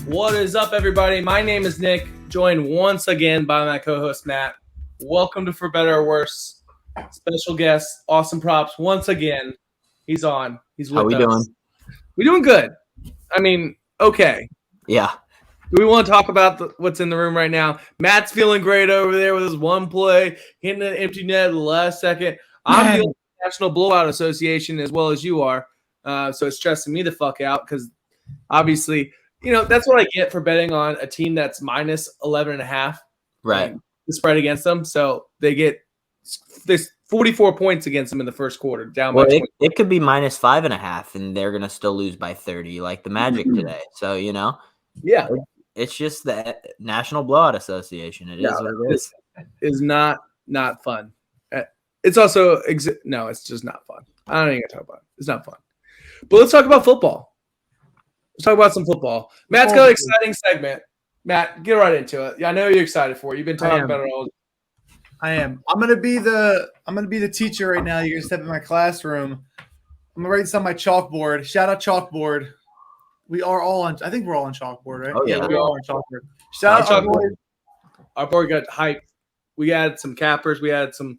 What is up, everybody? My name is Nick, joined once again by my co-host, Matt. Welcome to For Bettor Or Worse. Special guest, Awesome Props, once again. He's on. He's with us. How we doing? We're doing good. I mean, okay. Yeah. Do we want to talk about what's in the room right now? Matt's feeling great over there with his one play, hitting an empty net at the last second. I'm feeling the National Blowout Association as well as you are. So it's stressing me the fuck out because obviously, you know, that's what I get for betting on a team that's minus 11.5. Right. The spread against them. So they get there's 44 points against them in the first quarter, down by 20. It could be minus 5.5, and they're going to still lose by 30, like the Magic today. So, you know. Yeah. It's just the National Blowout Association. It is what it is. It's not fun. It's also no, it's just not fun. I don't even talk about it. It's not fun. But let's talk about football. Let's talk about some football. Matt's got an exciting segment. Matt, get right into it. Yeah, I know you're excited for it. You've been talking about it all. I am. I'm gonna be the teacher right now. You're gonna step in my classroom. I'm gonna write this on my chalkboard. Shout out chalkboard. We are all on. I think we're all on chalkboard, right? Oh yeah, we are all on chalkboard. Shout out chalkboard. Our board got hyped. We had some cappers. We had some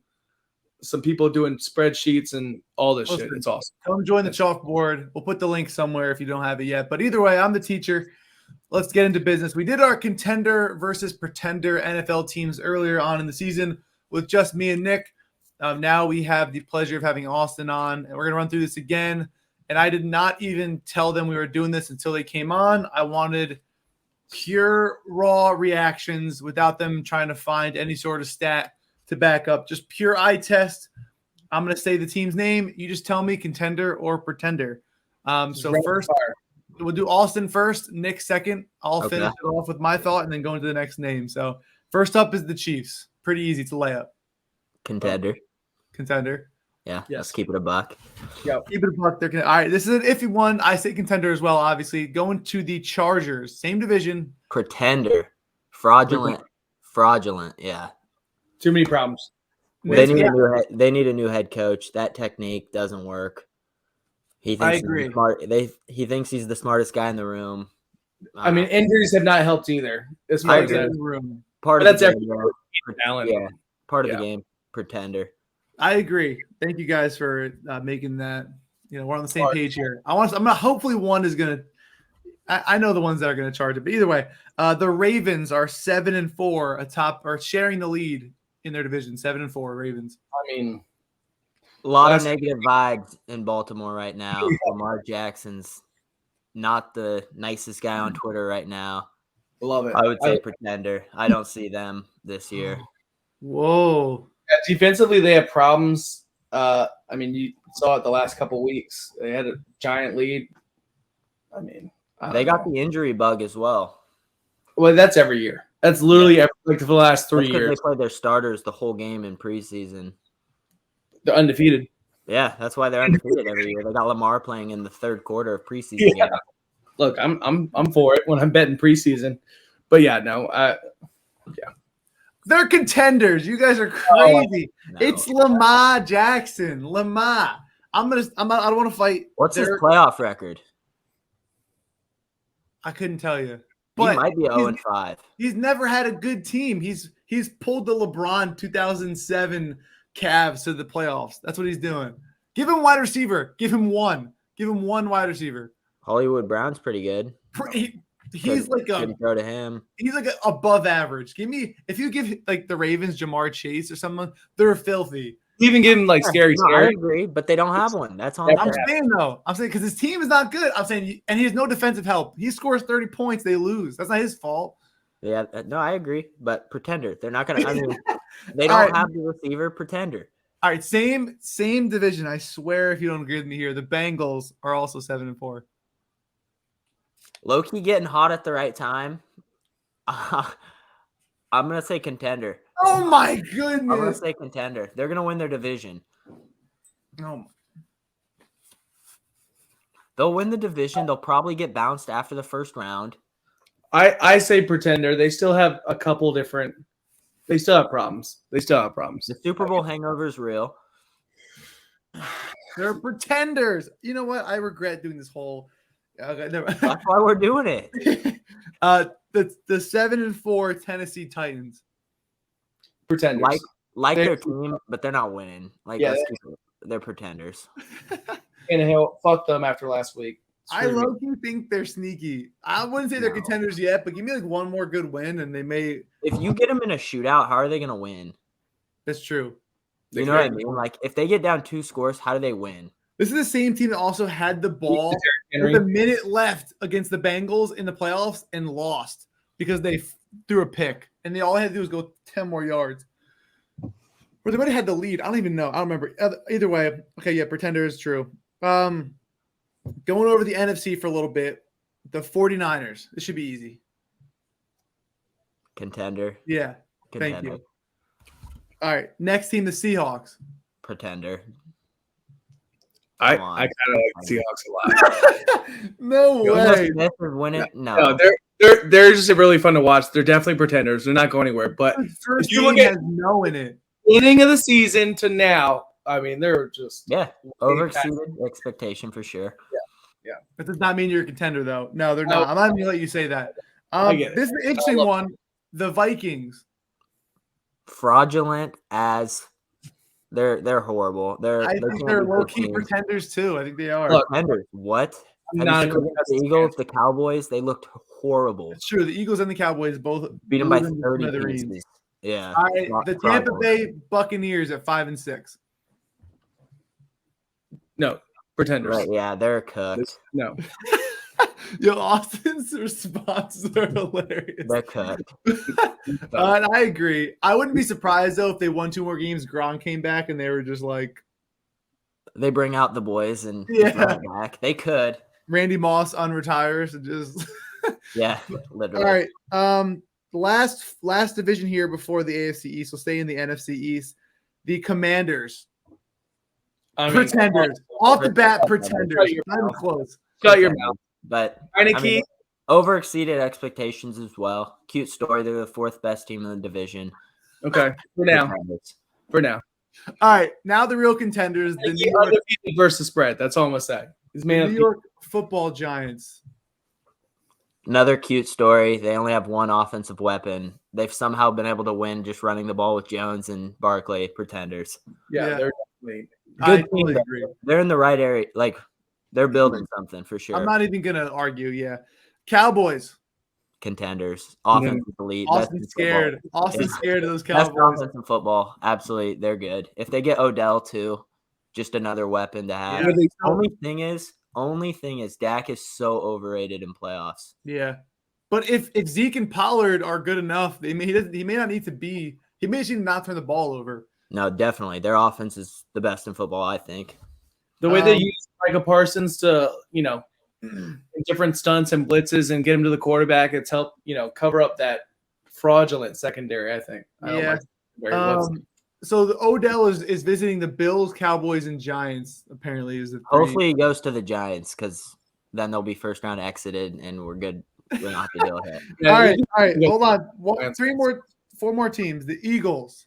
people doing spreadsheets and all this shit. It's awesome. Come join the chalkboard. We'll put the link somewhere if you don't have it yet. But either way, I'm the teacher. Let's get into business. We did our contender versus pretender NFL teams earlier on in the season with just me and Nick. Now we have the pleasure of having Austin on, and we're going to run through this again. And I did not even tell them we were doing this until they came on. I wanted pure, raw reactions without them trying to find any sort of stat to back up. Just pure eye test. I'm going to say the team's name. You just tell me contender or pretender. So first, we'll do Austin first, Nick second. I'll finish it off with my thought and then go into the next name. So first up is the Chiefs. Pretty easy to lay up. Contender. Yeah, yes. Let's keep it a buck. Yeah, keep it a buck. All right, this is an iffy one. I say contender as well, obviously. Going to the Chargers. Same division. Pretender. Fraudulent. Yeah. Too many problems. They need a new head coach. That technique doesn't work. He thinks I agree. He's smart. He thinks he's the smartest guy in the room. I mean, injuries have not helped either. As far as that room. Part of the game, talent. Yeah, part of the game. Pretender. I agree. Thank you guys for making that. You know, we're on the same page here. I'm gonna hopefully one is gonna. I know the ones that are gonna charge it, but either way, the Ravens are 7-4, atop or sharing the lead in their division. 7-4 Ravens. I mean, a lot of negative vibes in Baltimore right now. Lamar Jackson's not the nicest guy on Twitter right now. Love it. I would say pretender. I don't see them this year. Whoa. Yeah, defensively, they have problems. I mean, you saw it the last couple weeks. They had a giant lead. I mean, they got the injury bug as well. Well, that's every year. That's literally like for the last 3 years. They played their starters the whole game in preseason. They're undefeated. Yeah, that's why they're undefeated every year. They got Lamar playing in the third quarter of preseason. Yeah. Look, I'm for it when I'm betting preseason, but yeah, no, they're contenders. You guys are crazy. No. It's Lamar Jackson. Lamar. I don't want to fight. What's his playoff record? I couldn't tell you. But he might be 0-5. He's never had a good team. He's pulled the LeBron 2007 Cavs to the playoffs. That's what he's doing. Give him wide receiver. Give him one. Give him one wide receiver. Hollywood Brown's pretty good. He's like throw to him. He's like above average. If you give like the Ravens Jamar Chase or someone, they're filthy. Even give him like scary. I agree, but they don't have one. That's all I'm saying though. I'm saying because his team is not good. I'm saying, and he has no defensive help. He scores 30 points, they lose. That's not his fault. Yeah, no, I agree. But pretender, they're not gonna. I mean, they don't have the receiver. Pretender. All right, same division. I swear, if you don't agree with me here, the Bengals are also 7-4. Low-key getting hot at the right time. I'm going to say contender. Oh, my goodness. I'm going to say contender. They're going to win their division. No. They'll win the division. They'll probably get bounced after the first round. I say pretender. They still have a couple different – they still have problems. The Super Bowl hangover is real. They're pretenders. You know what? I regret doing this whole Okay, never. That's why we're doing it. The 7-4 Tennessee Titans. Pretenders. Their team, but they're not winning. They're pretenders. Tannehill, fuck them after last week. I low-key think they're sneaky. I wouldn't say they're contenders yet, but give me like one more good win, and they may. If you get them in a shootout, how are they going to win? That's true. You know what I mean? Like, if they get down 2 scores, how do they win? This is the same team that also had the ball with a minute left against the Bengals in the playoffs and lost because they threw a pick, and they all had to do was go 10 more yards. Or they might have had the lead. I don't even know. I don't remember. Either way, okay, yeah, pretender is true. Going over the NFC for a little bit, the 49ers. This should be easy. Contender. Yeah. Contender. Thank you. All right. Next team, the Seahawks. Pretender. I kind of like the Seahawks a lot. No way. Smith would win it? No. They're just really fun to watch. They're definitely pretenders. They're not going anywhere. But first team has no in it. Beginning of the season to now, I mean, they're just overexceeded expectation for sure. Yeah. That does not mean you're a contender, though. No, they're not. I'm not going to let you say that. This is an interesting one. The Vikings. Fraudulent as they're horrible. I think they're low-key pretenders too. I think they are. Pretenders. What? The Eagles, the Cowboys, they looked horrible. It's true. The Eagles and the Cowboys both beat them by 30 pieces. Yeah. All right, the Tampa Bay Buccaneers at 5-6. No, pretenders. Right, yeah, they're cooked. No. Yo, Austin's responses are hilarious. They're cooked. And I agree. I wouldn't be surprised though if they won 2 more games. Gronk came back and they were just like, they bring out the boys and bring back. They could. Randy Moss unretires and just yeah, literally. All right. Last division here before the AFC East. We'll stay in the NFC East. The Commanders. Pretenders. Off the bat, pretenders. Not even close. Shut your mouth. But overexceeded expectations as well. Cute story. They're the 4th best team in the division. Okay. For now. All right. Now the real contenders. The New York versus spread. That's all I'm going to say. The New York Football Giants. Another cute story. They only have one offensive weapon. They've somehow been able to win just running the ball with Jones and Barkley. Pretenders. Yeah. They're definitely good team. Totally they're in the right area. Like, they're building something for sure. I'm not even going to argue. Yeah. Cowboys. Contenders. Offensive elite. Austin's scared. Austin's scared of those Cowboys. Best offense in football. Absolutely. They're good. If they get Odell too, just another weapon to have. Yeah, only thing is Dak is so overrated in playoffs. Yeah. But if Zeke and Pollard are good enough, he may not need to be. He may just not turn the ball over. No, definitely. Their offense is the best in football, I think. The way they use Micah Parsons to, different stunts and blitzes and get him to the quarterback, it's helped, cover up that fraudulent secondary, I think. So the Odell is visiting the Bills, Cowboys, and Giants, apparently. Is the Hopefully he goes to the Giants because then they'll be first round exited and we're good. We don't have to deal with it. All right. Hold on. 4 more teams. The Eagles.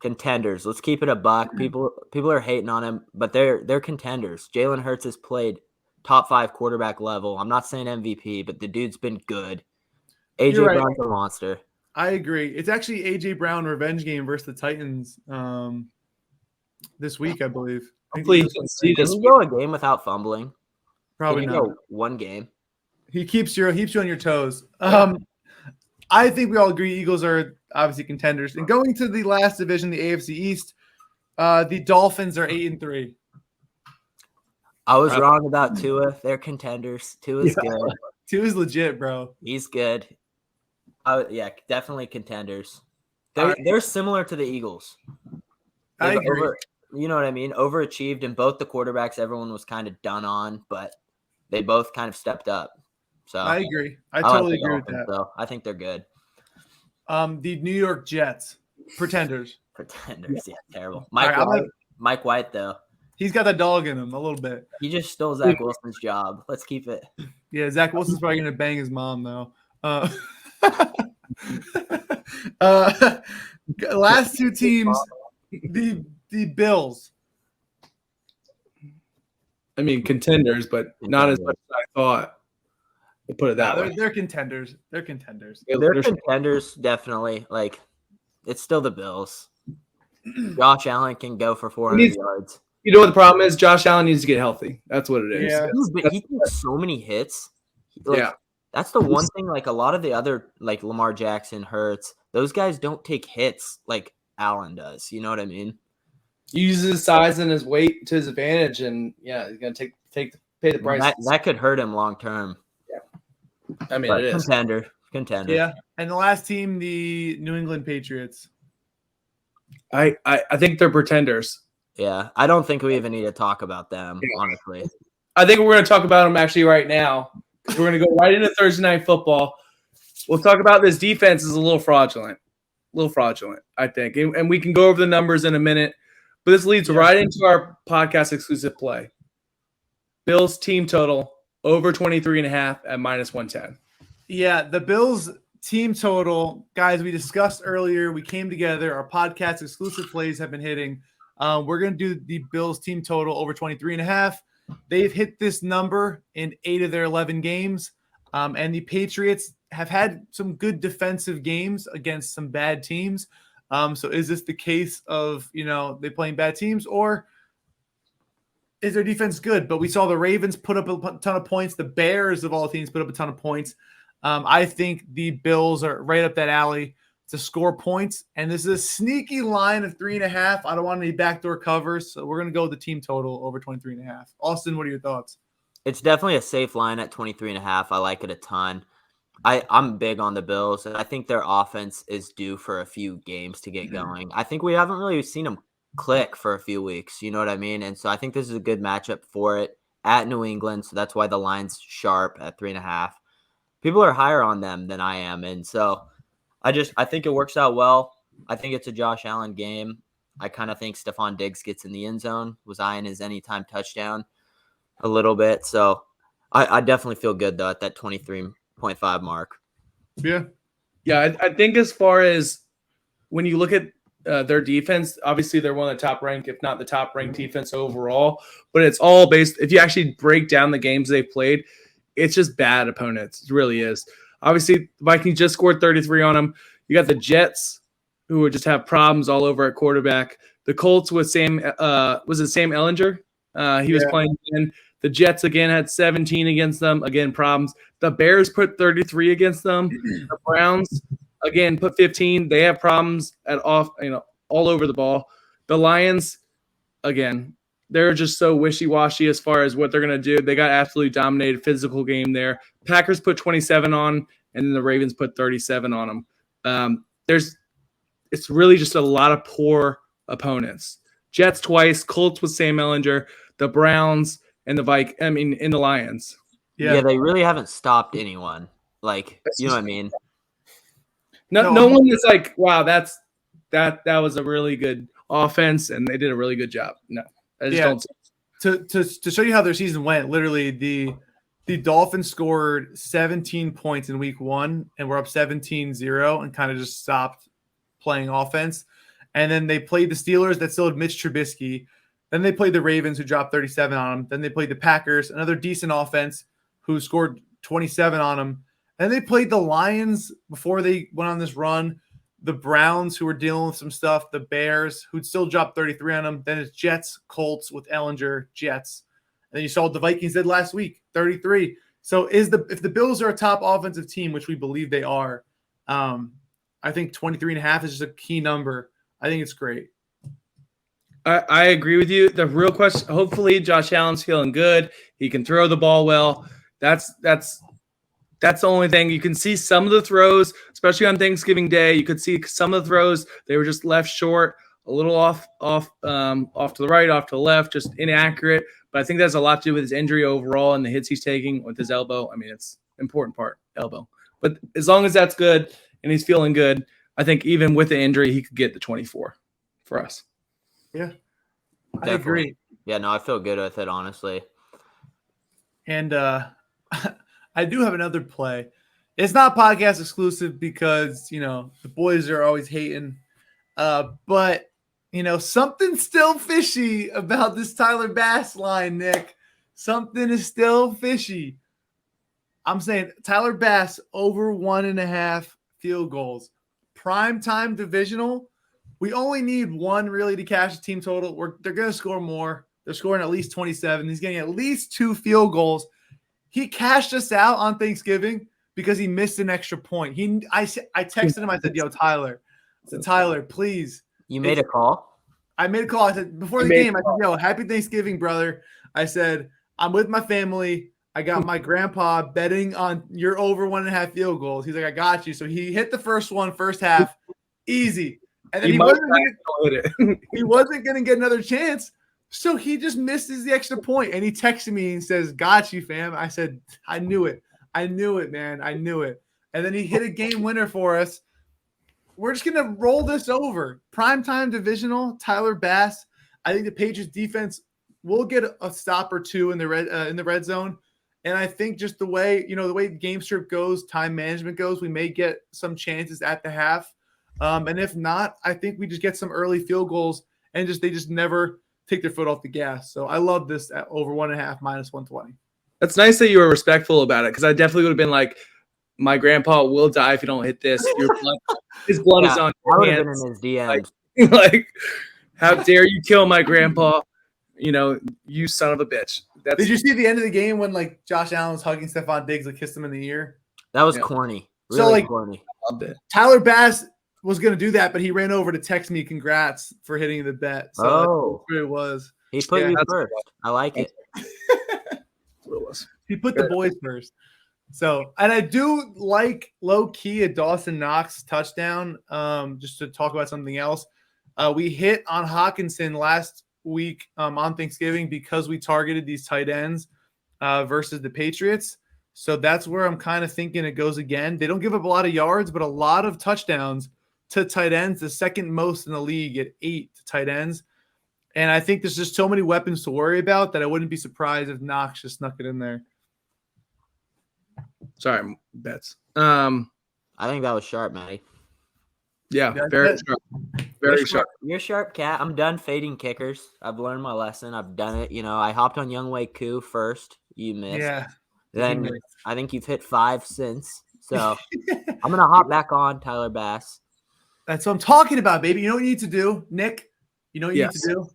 Contenders. Let's keep it a buck. People are hating on him, but they're contenders. Jalen Hurts has played top 5 quarterback level. I'm not saying MVP, but the dude's been good. AJ Brown's a monster. I agree. It's actually AJ Brown revenge game versus the Titans this week, I believe. Hopefully he can see this. Can you go a game without fumbling? Probably not. Go one game. He keeps you on your toes. I think we all agree Eagles are obviously contenders. And going to the last division, the AFC East, the Dolphins are 8-3. I was wrong about Tua. They're contenders. Tua's good. Tua's legit, bro. He's good. Yeah, definitely contenders. They're similar to the Eagles. I agree. You know what I mean? Overachieved, and both the quarterbacks everyone was kind of done on, but they both kind of stepped up. So I agree. I totally agree with that. So I think they're good. The New York Jets, pretenders. Yeah, terrible. Mike White, though. He's got that dog in him a little bit. He just stole Zach Wilson's job. Let's keep it. Yeah, Zach Wilson's probably going to bang his mom, though. Last 2 teams, the Bills. I mean, contenders, but not as much as I thought. We'll put it that way. They're contenders. They're contenders. They're contenders, definitely. Like, it's still the Bills. Josh Allen can go for 400 yards. You know what the problem is? Josh Allen needs to get healthy. That's what it is. Yeah. He takes so many hits. Like, yeah. That's the one thing, like, a lot of the other, like, Lamar Jackson, Hurts, those guys don't take hits like Allen does. You know what I mean? He uses his size and his weight to his advantage, and, yeah, he's going to pay the price. That could hurt him long term. Yeah. I mean, But it is. Contender. Yeah. And the last team, the New England Patriots. I think they're pretenders. Yeah. I don't think we even need to talk about them, honestly. I think we're going to talk about them actually right now. We're going to go right into Thursday Night Football. We'll talk about this defense is a little fraudulent, I think. And we can go over the numbers in a minute. But this leads right into our podcast exclusive play. Bills team total over 23.5 at -110. Yeah, the Bills team total, guys, we discussed earlier. We came together. Our podcast exclusive plays have been hitting. We're going to do the Bills team total over 23.5. They've hit this number in 8 of their 11 games. And the Patriots have had some good defensive games against some bad teams. So is this the case of, they playing bad teams, or is their defense good? But we saw the Ravens put up a ton of points. The Bears of all teams put up a ton of points. I think the Bills are right up that alley to score points. And this is a sneaky line of 3.5. I don't want any backdoor covers. So we're going to go with the team total over 23.5. Austin, what are your thoughts? It's definitely a safe line at 23.5. I like it a ton. I'm big on the Bills, and I think their offense is due for a few games to get going. I think we haven't really seen them click for a few weeks. You know what I mean? And so I think this is a good matchup for it at New England. So that's why the line's sharp at 3.5. People are higher on them than I am. And so I think it works out well. I think it's a Josh Allen game. I kind of think Stephon Diggs gets in the end zone. Was eyeing his anytime touchdown a little bit. So I definitely feel good, though, at that 23.5 mark. Yeah. Yeah, I think as far as when you look at their defense, obviously they're one of the top ranked, if not the top ranked defense overall. But it's all based, if you actually break down the games they've played, it's just bad opponents. It really is. Obviously, the Vikings just scored 33 on them. You got the Jets, who would just have problems all over at quarterback. The Colts with Sam Ehlinger? He was playing again. The Jets, again, had 17 against them. Again, problems. The Bears put 33 against them. The Browns, again, put 15. They have problems all over the ball. The Lions, again, they're just so wishy-washy as far as what they're going to do. They got absolutely dominated physical game there. Packers put 27 on, and then the Ravens put 37 on them. It's really just a lot of poor opponents. Jets twice, Colts with Sam Ehlinger, the Browns, and the Lions. Yeah, they really haven't stopped anyone. Like, you know what I mean? No one is like, wow, that was a really good offense, and they did a really good job. No, I just don't. To show you how their season went, literally the Dolphins scored 17 points in week 1 and were up 17-0 and kind of just stopped playing offense. And then they played the Steelers that still had Mitch Trubisky. Then they played the Ravens, who dropped 37 on them. Then they played the Packers, another decent offense, who scored 27 on them. And they played the Lions before they went on this run. The Browns, who were dealing with some stuff. The Bears, who'd still dropped 33 on them. Then it's Jets, Colts with Ehlinger, Jets. And then you saw what the Vikings did last week, 33. So if the Bills are a top offensive team, which we believe they are, I think 23.5 is just a key number. I think it's great. I agree with you. The real question, hopefully Josh Allen's feeling good. He can throw the ball well. That's the only thing. You can see some of the throws, especially on Thanksgiving Day. You could see some of the throws. They were just left short, a little off to the right, off to the left, just inaccurate. But I think that has a lot to do with his injury overall and the hits he's taking with his elbow. I mean, it's an important part, elbow. But as long as that's good and he's feeling good, I think even with the injury, he could get the 24 for us. Yeah, Definitely. I agree. Yeah, no, I feel good with it, honestly. And I do have another play. It's not podcast exclusive because, the boys are always hating. But, something's still fishy about this Tyler Bass line, Nick. Something is still fishy. I'm saying Tyler Bass over 1.5 field goals. Primetime divisional. We only need one really to cash the team total. They're going to score more. They're scoring at least 27. He's getting at least 2 field goals. He cashed us out on Thanksgiving because he missed an extra point. I texted him. I said, "Yo, Tyler." I said, "Tyler, please." You made a call? I made a call. I said, before the game, I said, "Yo, happy Thanksgiving, brother." I said, "I'm with my family. I got my grandpa betting on your over 1.5 field goals." He's like, "I got you." So he hit the first one, first half, easy. And then he wasn't going to get another chance. So he just misses the extra point. And he texted me and says, "Got you, fam." I said, "I knew it. I knew it, man. I knew it." And then he hit a game winner for us. We're just going to roll this over. Primetime divisional, Tyler Bass. I think the Patriots defense will get a stop or two in the red zone. And I think just the way the game script goes, time management goes, we may get some chances at the half. And if not, I think we just get some early field goals and they just never take their foot off the gas. So I love this at over 1.5 minus 120. That's nice that you were respectful about it, because I definitely would have been like, my grandpa will die if you don't hit this. His blood is on your hands. I would have been in his DMs. Like, how dare you kill my grandpa? You son of a bitch. Did you see the end of the game when Josh Allen was hugging Stephon Diggs and kissed him in the ear? That was corny. Really corny. I loved it. Tyler Bass was going to do that, but he ran over to text me congrats for hitting the bet. So that's what it was. He put you first. I like it. He put the boys first. So, and I do like low-key a Dawson Knox touchdown. Just to talk about something else. We hit on Hawkinson last week on Thanksgiving because we targeted these tight ends versus the Patriots. So that's where I'm kind of thinking it goes again. They don't give up a lot of yards, but a lot of touchdowns to tight ends, the second most in the league at 8 to tight ends. And I think there's just so many weapons to worry about that I wouldn't be surprised if Knox just snuck it in there. Sorry, bets. I think that was sharp, Matty. Yeah, very sharp. Very sharp. You're sharp, Cat. I'm done fading kickers. I've learned my lesson. I've done it. I hopped on Younghoe Koo first. You missed. Yeah. Then I think you've hit 5 since. So I'm going to hop back on Tyler Bass. That's what I'm talking about, baby. You know what you need to do, Nick? You know what you need to do?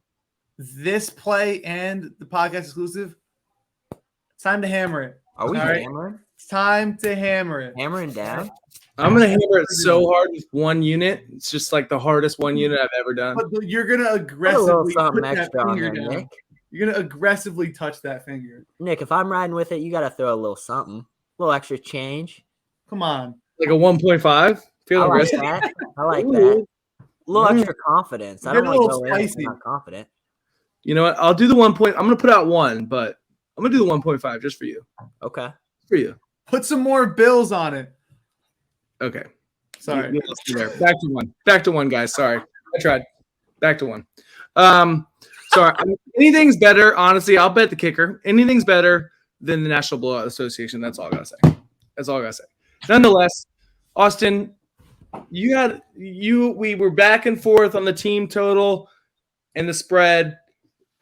This play and the podcast exclusive. It's time to hammer it. Are we hammering? It's time to hammer it. Hammering down? I'm going to hammer it so hard with one unit. It's just like the hardest one unit I've ever done. But you're going to aggressively put that finger down. Nick. You're going to aggressively touch that finger. Nick, if I'm riding with it, you got to throw a little something. A little extra change. Come on. Like a 1.5? I like that. I like that. A little extra confidence. I don't want to go in if I'm not confident. You know what? I'll do the 1 point. I'm going to put out 1, but I'm going to do the 1.5 just for you. Okay. For you. Put some more bills on it. Okay. Sorry. Back to 1. Back to 1, guys. Sorry. I tried. Back to 1. Sorry. Anything's better. Honestly, I'll bet the kicker. Anything's better than the National Blowout Association. That's all I got to say. That's all I got to say. Nonetheless, Austin, we were back and forth on the team total and the spread.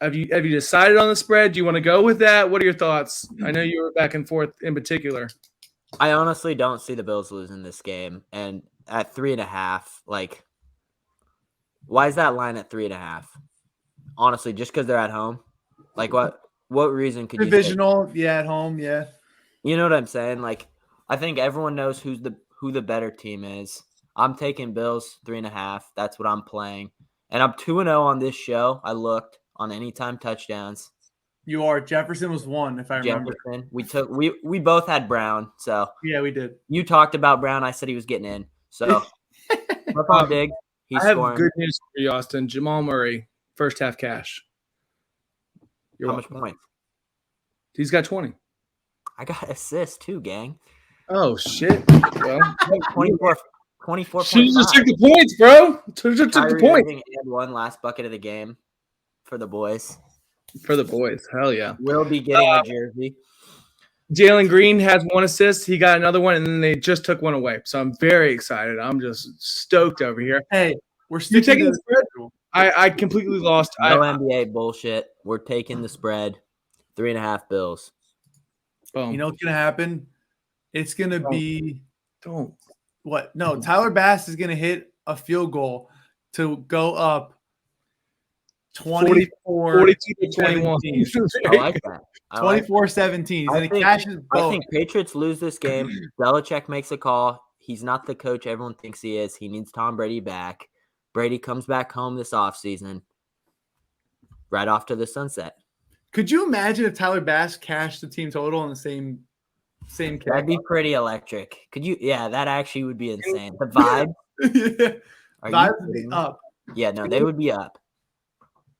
Have you decided on the spread? Do you want to go with that? What are your thoughts? I know you were back and forth in particular. I honestly don't see the Bills losing this game. And at 3.5, why is that line at 3.5? Honestly, just because they're at home? What reason could you say? Divisional, at home, yeah. You know what I'm saying? I think everyone knows who the better team is. I'm taking Bills 3.5. That's what I'm playing. And I'm 2-0 on this show. I looked on anytime touchdowns. You are. Jefferson was 1, if I remember. Jefferson. We both had Brown. So yeah, we did. You talked about Brown. I said he was getting in. So look on Diggs. He's scoring. Good news for you, Austin. Jamal Murray, first half cash. How much points? He's got 20. I got assists too, gang. Oh shit! Well, 24 Should have just took the points, bro. Should have took the points. And 1 last bucket of the game for the boys. For the boys, hell yeah. We'll be getting a jersey. Jalen Green has 1 assist. He got another one, and then they just took 1 away. So I'm very excited. I'm just stoked over here. Hey, we're still taking the spread. I completely lost. No NBA bullshit. We're taking the spread. 3.5 Bills. Boom. You know what's gonna happen? It's gonna be Don't. what? No, Tyler Bass is gonna hit a field goal to go up 42 to 21. 24-17. I like that. 24-17. He's gonna cash his I boat. think Patriots lose this game. Belichick makes a call. He's not the coach everyone thinks he is. He needs Tom Brady back. Brady comes back home this offseason. Right off to the sunset. Could you imagine if Tyler Bass cashed the team total on the same kick? That'd be pretty electric. Could you? Yeah, that actually would be insane. The vibe. Yeah. Are Vibes you would be kidding me? up. Yeah, no, they would be up.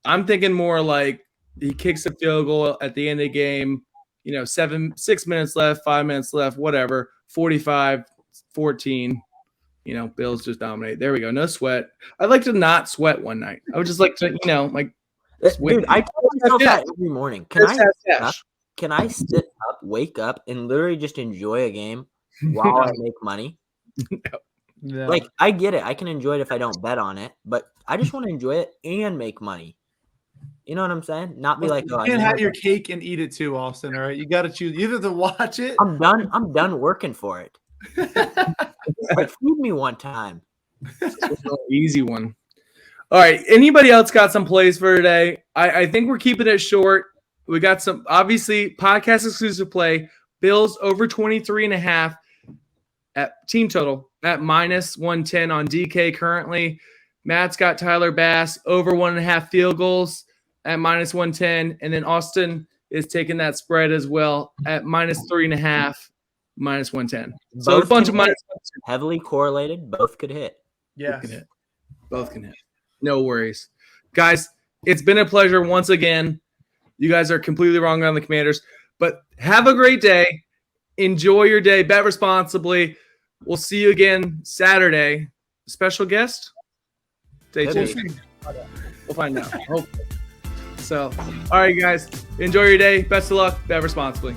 I'm thinking more like he kicks a field goal at the end of the game, 6 minutes left, 5 minutes left, whatever, 45-14. Bills just dominate. There we go. No sweat. I'd like to not sweat one night. I would just like to, Dude, I tell myself that every morning. Can I sit up, wake up, and literally just enjoy a game while I make money? Yeah. Like, I get it. I can enjoy it if I don't bet on it, but I just want to enjoy it and make money. You know what I'm saying? Not be like, you can't have your cake and eat it too, Austin. All right, you got to choose either to watch it. I'm done working for it. Like, feed me one time. Easy one. All right. Anybody else got some plays for today? I think we're keeping it short. We got some, obviously, podcast exclusive play. Bills over 23.5 at team total at -110 on DK currently. Matt's got Tyler Bass over 1.5 field goals at -110. And then Austin is taking that spread as well at -3.5, -110. So Both a bunch of can hit. minus. Heavily correlated. Both could hit. Yes. Both can hit. No worries. Guys, it's been a pleasure once again. You guys are completely wrong on the Commanders, but have a great day. Enjoy your day. Bet responsibly. We'll see you again Saturday. Special guest? Stay tuned. We'll find out. Hopefully. So, all right, guys. Enjoy your day. Best of luck. Bet responsibly.